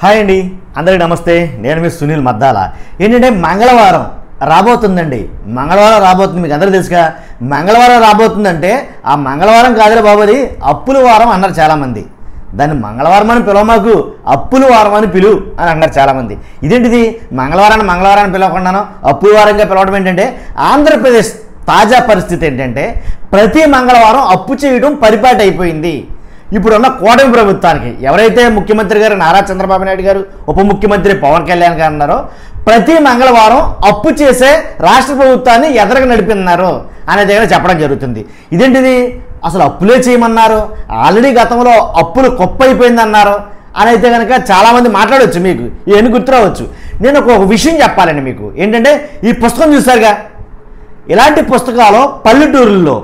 Hi అండి, అందరికీ నమస్తే. నేను మీ సునీల్ మద్దాల. ఏంటంటే మంగళవారం రాబోతుందండి. మంగళవారం రాబోతుంది, మీకు అందరూ తెలుసుగా. మంగళవారం రాబోతుందంటే ఆ మంగళవారం కాదులే బాబు, అది అప్పుల వారం అన్నారు చాలామంది. దాన్ని మంగళవారం అని పిలవమాకు, అప్పుల వారం అని పిలువు అని అన్నారు చాలామంది. ఇదేంటిది మంగళవారాన్ని పిలవకుండాను అప్పుల వారంగా పిలవడం ఏంటంటే, ఆంధ్రప్రదేశ్ తాజా పరిస్థితి ఏంటంటే ప్రతి మంగళవారం అప్పు చేయడం పరిపాటి అయిపోయింది. ఇప్పుడున్న కూటమి ప్రభుత్వానికి ఎవరైతే ముఖ్యమంత్రి గారు నారా చంద్రబాబు నాయుడు గారు, ఉప ముఖ్యమంత్రి పవన్ కళ్యాణ్ గారు ఉన్నారో, ప్రతి మంగళవారం అప్పు చేసే రాష్ట్ర ప్రభుత్వాన్ని ఎదరగా నడిపిస్తున్నారు అనేది చెప్పడం జరుగుతుంది. ఇదేంటిది, అసలు అప్పులే చేయమన్నారు, ఆల్రెడీ గతంలో అప్పులు కుప్పైపోయిందన్నారు అని అయితే కనుక చాలామంది మాట్లాడవచ్చు. మీకు ఇవన్నీ గుర్తురావచ్చు. నేను ఒక విషయం చెప్పాలండి మీకు. ఏంటంటే ఈ పుస్తకం చూసారుగా, ఇలాంటి పుస్తకాలు పల్లెటూరుల్లో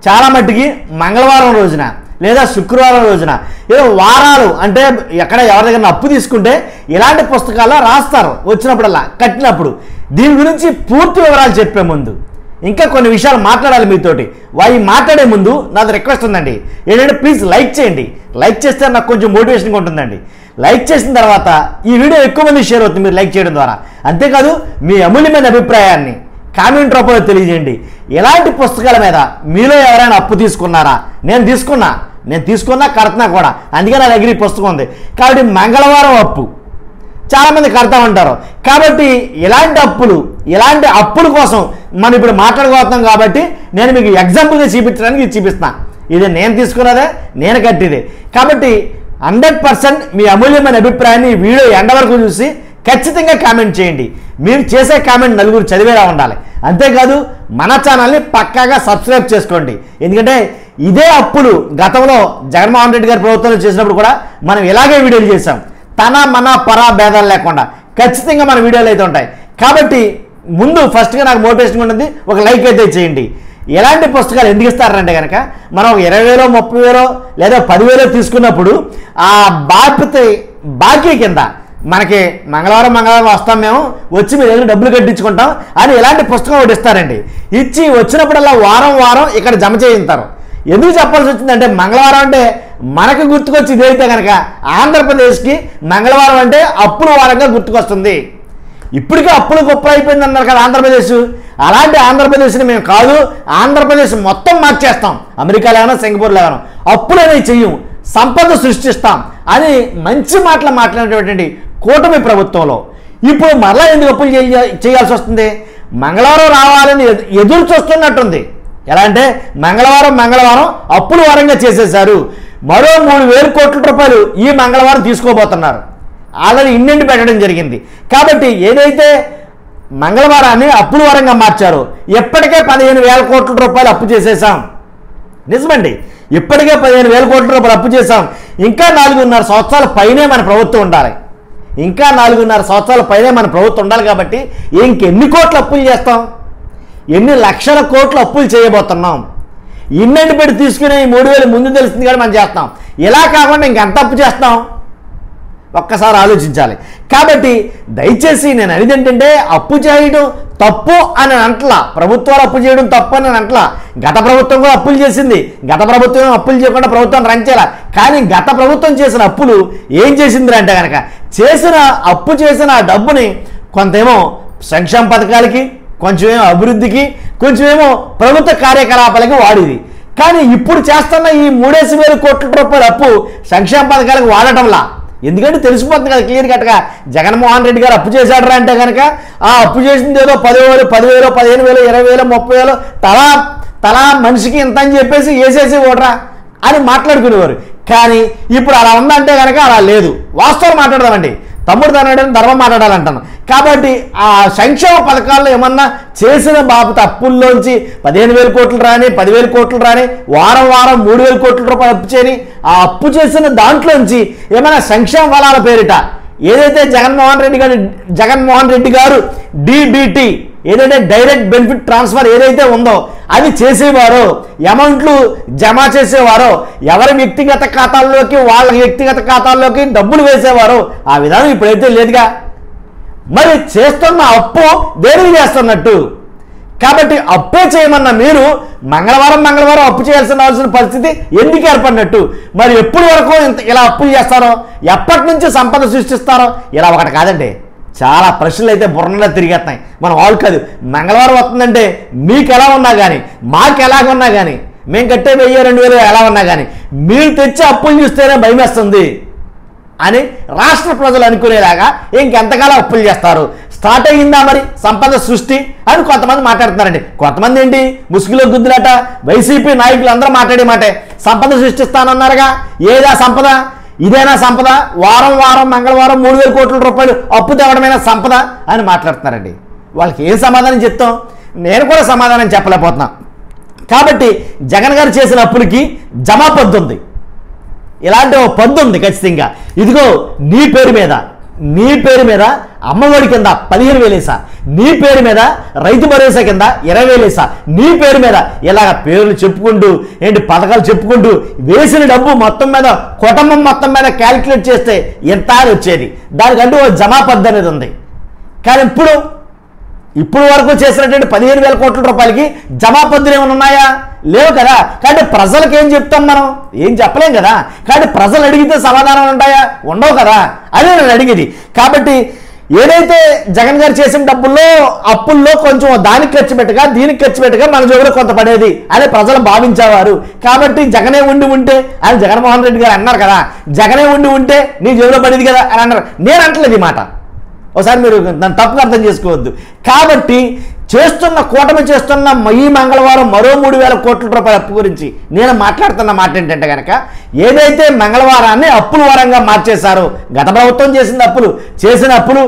చాలా మట్టికి మంగళవారం రోజున లేదా శుక్రవారం రోజున ఏదో వారాలు అంటే ఎక్కడ ఎవరి దగ్గర అప్పు తీసుకుంటే ఇలాంటి పుస్తకాల్లో రాస్తారు వచ్చినప్పుడల్లా కట్టినప్పుడు. దీని గురించి పూర్తి వివరాలు చెప్పే ముందు ఇంకా కొన్ని విషయాలు మాట్లాడాలి మీతోటి. అవి మాట్లాడే ముందు నాది రిక్వెస్ట్ ఉందండి. ఏంటంటే ప్లీజ్ లైక్ చేయండి. లైక్ చేస్తే నాకు కొంచెం మోటివేషన్గా ఉంటుందండి. లైక్ చేసిన తర్వాత ఈ వీడియో ఎక్కువ మంది షేర్ అవుతుంది మీరు లైక్ చేయడం ద్వారా. అంతేకాదు మీ అమూల్యమైన అభిప్రాయాన్ని కామెంట్ రూపంలో తెలియజేయండి. ఎలాంటి పుస్తకాల మీద మీలో ఎవరైనా అప్పు తీసుకున్నారా? నేను తీసుకున్నా కడుతున్నా కూడా, అందుకే నా దగ్గర ఈ పుస్తకం ఉంది. కాబట్టి మంగళవారం అప్పు చాలామంది కడతా ఉంటారు. కాబట్టి ఇలాంటి అప్పుల కోసం మనం ఇప్పుడు మాట్లాడుకోతున్నాం. కాబట్టి నేను మీకు ఎగ్జాంపుల్గా చూపించడానికి ఇది చూపిస్తున్నా. ఇది నేను తీసుకున్నదే, నేను కట్టిదే. కాబట్టి 100% మీ అమూల్యమైన అభిప్రాయాన్ని ఈ వీడియో ఎండ వరకు చూసి ఖచ్చితంగా కామెంట్ చేయండి. మీరు చేసే కామెంట్ నలుగురు చదివేలా ఉండాలి. అంతేకాదు మన ఛానల్ని పక్కాగా సబ్స్క్రైబ్ చేసుకోండి. ఎందుకంటే ఇదే అప్పులు గతంలో జగన్మోహన్ రెడ్డి గారి ప్రభుత్వంలో చేసినప్పుడు కూడా మనం ఇలాగే వీడియోలు చేసాం. మన పరా భేదాలు లేకుండా ఖచ్చితంగా మన వీడియోలు అయితే ఉంటాయి. కాబట్టి ముందు ఫస్ట్గా నాకు మోటివేషన్ ఉంటుంది, ఒక లైక్ అయితే చేయండి. ఎలాంటి పుస్తకాలు ఎందుకు ఇస్తారంటే కనుక, మనం 20,000 30,000 లేదా 10,000 తీసుకున్నప్పుడు ఆ బాకీ కింద మనకి మంగళవారం వస్తాం, మేము వచ్చి మీ దగ్గర డబ్బులు కట్టించుకుంటాం అని ఇలాంటి పుస్తకం ఒకటి ఇస్తారండి. ఇచ్చి వచ్చినప్పుడల్లా వారం ఇక్కడ జమ చేయిస్తారు. ఎందుకు చెప్పాల్సి వచ్చిందంటే, మంగళవారం అంటే మనకు గుర్తుకొచ్చి ఇదైతే కనుక ఆంధ్రప్రదేశ్కి మంగళవారం అంటే అప్పుల వారంగా గుర్తుకొస్తుంది. ఇప్పటికే అప్పులు గొప్ప అయిపోయింది అన్నారు కదా ఆంధ్రప్రదేశ్. అలాంటి ఆంధ్రప్రదేశ్ని మేము కాదు, ఆంధ్రప్రదేశ్ మొత్తం మార్చేస్తాం, అమెరికాలో ఏమైనా సింగపూర్లో ఏమైనా, అప్పులు అనేవి చెయ్యం, సంపద సృష్టిస్తాం అని మంచి మాటలు మాట్లాడినటువంటి కూటమి ప్రభుత్వంలో ఇప్పుడు మరలా ఎందుకు అప్పులు చేయాల్సి వస్తుంది? మంగళవారం రావాలని ఎదురు చూస్తున్నట్టుంది. ఎలా అంటే మంగళవారం అప్పుల వారంగా చేసేశారు. మరో 3,000 కోట్ల రూపాయలు ఈ మంగళవారం తీసుకోబోతున్నారు. ఆల్రెడీ ఇండెంట్ పెట్టడం జరిగింది. కాబట్టి ఏదైతే మంగళవారాన్ని అప్పుల వారంగా మార్చారో ఇప్పటికే 15,000 కోట్ల రూపాయలు అప్పు చేసేసాం. నిజమండి, ఇప్పటికే 15,000 కోట్ల రూపాయలు అప్పు చేసాం. ఇంకా 4.5 సంవత్సరాల పైనే మన ప్రభుత్వం ఉండాలి. కాబట్టి ఇంకెన్ని కోట్లు అప్పులు చేస్తాం? ఎన్ని లక్షల కోట్లు అప్పులు చేయబోతున్నాం? ఇన్నెంటి పెట్టి తీసుకునే 3,000 ముందు తెలుస్తుంది కానీ మనం చేస్తాం. ఇలా కాకుండా ఇంకెంత అప్పు చేస్తాం ఒక్కసారి ఆలోచించాలి. కాబట్టి దయచేసి నేను అనేది ఏంటంటే, అప్పు చేయడం తప్పు అని అంటలా, ప్రభుత్వాలు అప్పు చేయడం తప్పు అని అంటలా. గత ప్రభుత్వం కూడా అప్పులు చేసింది. గత ప్రభుత్వం అప్పులు చేయకుండా ప్రభుత్వం రన్ చేయాల. కానీ గత ప్రభుత్వం చేసిన అప్పులు ఏం చేసింది అంటే కనుక, అప్పు చేసిన డబ్బుని కొంతేమో సంక్షేమ పథకాలకి, కొంచెమేమో అభివృద్ధికి, కొంచెమేమో ప్రభుత్వ కార్యకలాపాలకి వాడేది. కానీ ఇప్పుడు చేస్తున్న ఈ 3,000 కోట్ల రూపాయల అప్పు సంక్షేమ పథకాలకు వాడటంలా. ఎందుకంటే తెలిసిపోతుంది కదా క్లియర్ కట్గా, జగన్మోహన్ రెడ్డి గారు అప్పు చేశాడరా అంటే కనుక ఆ అప్పు చేసింది ఏదో 10,000 15,000 20,000 30,000 తలా మనిషికి ఇంత అని చెప్పేసి వేసేసి ఓడరా అని మాట్లాడుకునేవారు. కానీ ఇప్పుడు అలా ఉందంటే కనుక అలా లేదు. వాస్తవం మాట్లాడదామండి, తమ్ముడు తనడం ధర్మం మాట్లాడాలంటాను. కాబట్టి ఆ సంక్షేమ పథకాల్లో ఏమన్నా చేసిన బాబు అప్పుల్లోంచి 15,000 కోట్లు రాని, 10,000 కోట్లు రాని, వారం 3,000 కోట్ల రూపాయలు అప్పు చేయని, ఆ అప్పు చేసిన దాంట్లోంచి ఏమైనా సంక్షేమ ఫలాల పేరిట ఏదైతే జగన్మోహన్ రెడ్డి గారు DBT ఏదైతే డైరెక్ట్ బెనిఫిట్ ట్రాన్స్ఫర్ ఏదైతే ఉందో అది చేసేవారో, అమౌంట్లు జమ చేసేవారో, ఎవరి వ్యక్తిగత ఖాతాల్లోకి వాళ్ళ వ్యక్తిగత ఖాతాల్లోకి డబ్బులు వేసేవారో ఆ విధానం ఇప్పుడైతే లేదుగా. మరి చేస్తున్న అప్పు దేనికి చేస్తున్నట్టు? కాబట్టి అప్పే చేయమన్న మీరు మంగళవారం అప్పు చేయాల్సిన పరిస్థితి ఎందుకు ఏర్పడినట్టు? మరి ఎప్పటి వరకు ఇలా అప్పులు చేస్తారో, ఎప్పటి నుంచి సంపద సృష్టిస్తారో? ఇలా ఒకటి కాదండి, చాలా ప్రశ్నలు అయితే బుర్రలో తిరిగేస్తున్నాయి. మనం వాళ్ళు కాదు, మంగళవారం వస్తుందంటే మీకు ఎలా ఉన్నా కానీ, మాకు ఎలాగున్నా కానీ, మేము కట్టే 1000-2000 ఎలా ఉన్నా కానీ మీరు తెచ్చి అప్పులు చూస్తేనే భయమేస్తుంది అని రాష్ట్ర ప్రజలు అనుకునేలాగా ఇంకెంతకాలం అప్పులు చేస్తారు? స్టార్ట్ అయ్యిందా మరి సంపద సృష్టి అని కొంతమంది మాట్లాడుతున్నారండి. కొంతమంది ఏంటి ముసుగులో గుద్దులాట, వైసీపీ నాయకులు అందరూ మాట్లాడే మాటే సంపద సృష్టిస్తానన్నారుగా. ఏదా సంపద? ఇదేనా సంపద? వారం మంగళవారం 3000 కోట్ల రూపాయలు అప్పు తేవడమైన సంపద అని మాట్లాడుతున్నారండి. వాళ్ళకి ఏం సమాధానం చెప్తాం? నేను కూడా సమాధానం చెప్పలేకపోతున్నా. కాబట్టి జగన్ గారు చేసిన అప్పులకి జమా పద్దు ఉంది, ఇలాంటి ఓ పద్దు ఉంది ఖచ్చితంగా. ఇదిగో నీ పేరు మీద అమ్మఒడి కింద 15,000 వేసా, నీ పేరు మీద రైతు భరోసా కింద 20,000 వేసా, నీ పేరు మీద ఇలాగ పేర్లు చెప్పుకుంటూ పథకాలు చెప్పుకుంటూ వేసిన డబ్బు మొత్తం మీద కుటుంబం మొత్తం మీద క్యాలిక్యులేట్ చేస్తే ఎంత అని వచ్చేది. దానికంటూ ఓ జమా పద్దు అనేది ఉంది. కానీ ఇప్పుడు వరకు చేసినటువంటి 15,000 కోట్ల రూపాయలకి జమా పద్దులు ఏమైనా ఉన్నాయా? లేవు కదా. కాబట్టి ప్రజలకు ఏం చెప్తాం మనం? ఏం చెప్పలేం కదా. కాబట్టి ప్రజలు అడిగితే సమాధానాలు ఉంటాయా? ఉండవు కదా. అదే నేను అడిగేది. కాబట్టి ఏదైతే జగన్ గారు చేసిన అప్పుల్లో కొంచెం దానికి ఖర్చు పెట్టగా దీనికి ఖర్చు పెట్టగా మన జోబులో కొంత పడేది అని ప్రజలు భావించేవారు. కాబట్టి జగనే ఉంటే అని జగన్మోహన్ రెడ్డి గారు అన్నారు కదా, జగనే ఉంటే నీ జోబులో పడేది కదా అని అన్నారు. నేను అంటలేదు ఈ మాట, ఒకసారి మీరు దాన్ని తప్పుగా అర్థం చేసుకోవద్దు. కాబట్టి కూటమి చేస్తున్న ఈ మంగళవారం మరో 3,000 కోట్ల రూపాయల అప్పు గురించి నేను మాట్లాడుతున్న మాట ఏంటంటే కనుక, ఏదైతే మంగళవారాన్ని అప్పుల వారంగా మార్చేశారో, గత ప్రభుత్వం చేసిన అప్పులు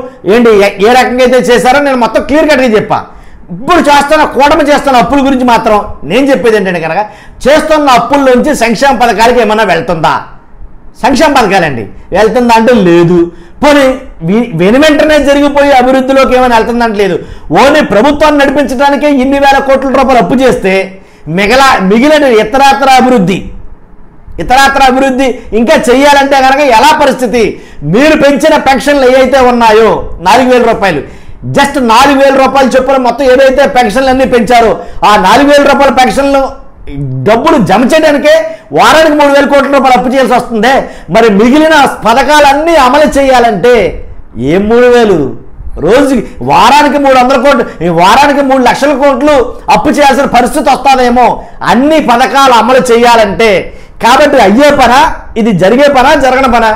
ఏ రకంగా అయితే చేశారో నేను మొత్తం క్లియర్ కట్గా చెప్పా. ఇప్పుడు కూటమి చేస్తున్న అప్పుల గురించి మాత్రం నేను చెప్పేది ఏంటంటే కనుక, చేస్తున్న అప్పుల్లోంచి సంక్షేమ పథకాలకి ఏమన్నా వెళ్తుందా? సంక్షేమ పథకాలండి వెళ్తుందా అంటే లేదు. పోనీ వెనువెంటనే జరిగిపోయి అభివృద్ధిలోకి ఏమైనా వెళ్తుందంటే లేదు. ఓన్లీ ప్రభుత్వాన్ని నడిపించడానికే ఇన్ని వేల కోట్ల రూపాయలు అప్పు చేస్తే మిగిలిన ఇతరాత్ర అభివృద్ధి ఇంకా చెయ్యాలంటే కనుక ఎలా పరిస్థితి? మీరు పెంచిన పెన్షన్లు ఏవైతే ఉన్నాయో 4,000 రూపాయలు, జస్ట్ 4,000 రూపాయలు చొప్పున మొత్తం ఏదైతే పెన్షన్లు అన్నీ పెంచారో ఆ 4,000 రూపాయల పెన్షన్లు డబ్బులు జమ చేయడానికే వారానికి 3,000 కోట్ల రూపాయలు అప్పు చేయాల్సి వస్తుంది. మరి మిగిలిన పథకాలన్నీ అమలు చేయాలంటే ఏం 3,000? రోజుకి వారానికి 300 కోట్లు, వారానికి 3 లక్షల కోట్లు అప్పు చేయాల్సిన పరిస్థితి వస్తుందేమో అన్ని పథకాలు అమలు చేయాలంటే. కాబట్టి అయ్యే పనా, ఇది జరిగే పనా, జరగని పనా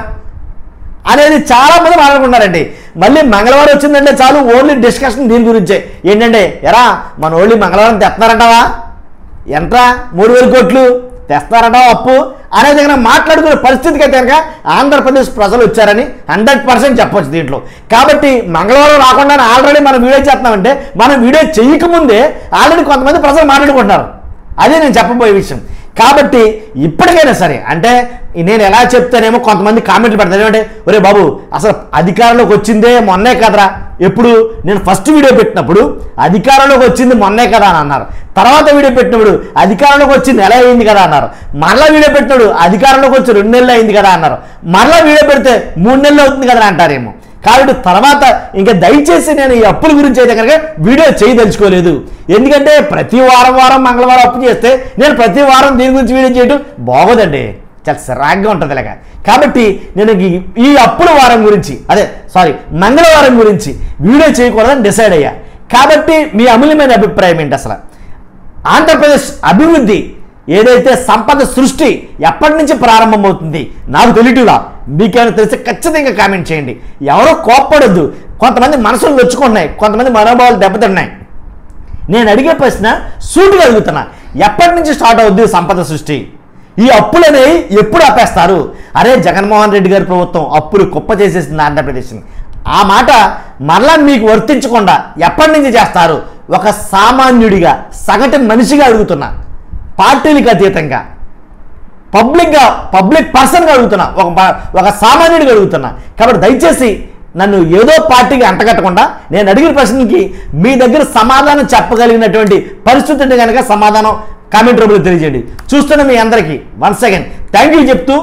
అనేది చాలా మంది మాట్లాడుకున్నారండి. మళ్ళీ మంగళవారం వచ్చిందంటే చాలు ఓన్లీ డిస్కషన్ దీని గురించే. ఏంటంటే ఎరా మన ఓన్లీ మంగళవారం తెస్తున్నారంటావా? ఎంట్రా 3,000 కోట్లు తెస్తారట అప్పు అనేది కనుక మాట్లాడుకునే పరిస్థితికి అయితే కనుక ఆంధ్రప్రదేశ్ ప్రజలు వచ్చారని 100% చెప్పొచ్చు దీంట్లో. కాబట్టి మంగళవారం రాకుండానే ఆల్రెడీ మనం వీడియో చేస్తున్నామంటే మనం వీడియో చేయకముందే ఆల్రెడీ కొంతమంది ప్రజలు మాట్లాడుకుంటున్నారు. అదే నేను చెప్పబోయే విషయం. కాబట్టి ఇప్పటికైనా సరే, అంటే నేను ఎలా చెప్తానేమో కొంతమంది కామెంట్లు పెడతారు, ఏమంటే ఒరే బాబు అసలు అధికారంలోకి వచ్చిందే మొన్నే కదరా, ఎప్పుడు నేను ఫస్ట్ వీడియో పెట్టినప్పుడు అధికారంలోకి వచ్చింది మొన్నే కదా అని అన్నారు. తర్వాత వీడియో పెట్టినప్పుడు అధికారంలోకి వచ్చి నెల అయింది కదా అన్నారు. మరలా వీడియో పెట్టినప్పుడు అధికారంలోకి వచ్చి 2 నెలలు అయింది కదా అన్నారు. మరలా వీడియో పెడితే 3 నెలలు అవుతుంది కదా అంటారేమో. కాబట్టి తర్వాత ఇంకా దయచేసి నేను ఈ అప్పుల గురించి అయితే కనుక వీడియో చేయదలుచుకోలేదు. ఎందుకంటే ప్రతి వారం మంగళవారం అప్పు చేస్తే నేను ప్రతి వారం దీని గురించి వీడియో చేయడం బాగోదండి, చాలా సరాగ్గా ఉంటుంది అలాగా. కాబట్టి నేను ఈ అప్పుల వారం గురించి మంగళవారం గురించి వీడియో చేయకూడదని డిసైడ్ అయ్యా. కాబట్టి మీ అమూల్యమైన అభిప్రాయం ఏంటి? అసలు ఆంధ్రప్రదేశ్ అభివృద్ధి ఏదైతే సంపద సృష్టి ఎప్పటి నుంచి ప్రారంభమవుతుంది నాకు తెలియట్లా. మీకేమైనా తెలిస్తే ఖచ్చితంగా కామెంట్ చేయండి. ఎవరో కోప్పడొద్దు. కొంతమంది మనసులు నొచ్చుకుంటున్నాయి, కొంతమంది మనోభావాలు దెబ్బతిన్నాయి. నేను అడిగే ప్రశ్న సూటిగా అడుగుతున్నా, ఎప్పటి నుంచి స్టార్ట్ అవుద్ది సంపద సృష్టి? ఈ అప్పులనేవి ఎప్పుడు ఆపేస్తారు? అరే జగన్మోహన్ రెడ్డి గారి ప్రభుత్వం అప్పులు కుప్ప చేసేసింది ఆంధ్రప్రదేశ్ని. ఆ మాట మరలా మీకు వర్తించకుండా ఎప్పటి నుంచి చేస్తారు? ఒక సామాన్యుడిగా, సగటు మనిషిగా అడుగుతున్నా, పార్టీలకు అతీతంగా పబ్లిక్ పర్సన్గా అడుగుతున్నా, ఒక సామాన్యుడిగా అడుగుతున్నా. కాబట్టి దయచేసి నన్ను ఏదో పార్టీకి అంటగట్టకుండా నేను అడిగిన ప్రశ్నకి మీ దగ్గర సమాధానం చెప్పగలిగినటువంటి పరిస్థితి ఉంటే కనుక సమాధానం కామెంట్ రూపంలో తెలియజేయండి. చూస్తున్న మీ అందరికీ వన్స్ అగైన్ థ్యాంక్ యూ చెప్తూ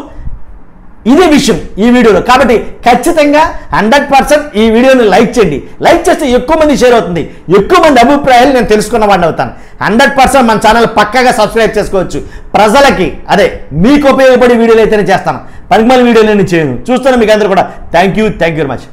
ఇదే విషయం ఈ వీడియోలో. కాబట్టి ఖచ్చితంగా 100% ఈ వీడియోని లైక్ చేయండి. లైక్ చేస్తే ఎక్కువ మంది షేర్ అవుతుంది, ఎక్కువ మంది అభిప్రాయాలు నేను తెలుసుకున్న వాడిని అవుతాను. 100% మన ఛానల్ పక్కాగా సబ్స్క్రైబ్ చేసుకోవచ్చు. ప్రజలకి అదే మీకు ఉపయోగపడే వీడియోలు అయితేనే చేస్తాను, పనికిమాలిన వీడియోలు నేను చేయను. చూస్తాను మీకు అందరూ కూడా. Thank you very much.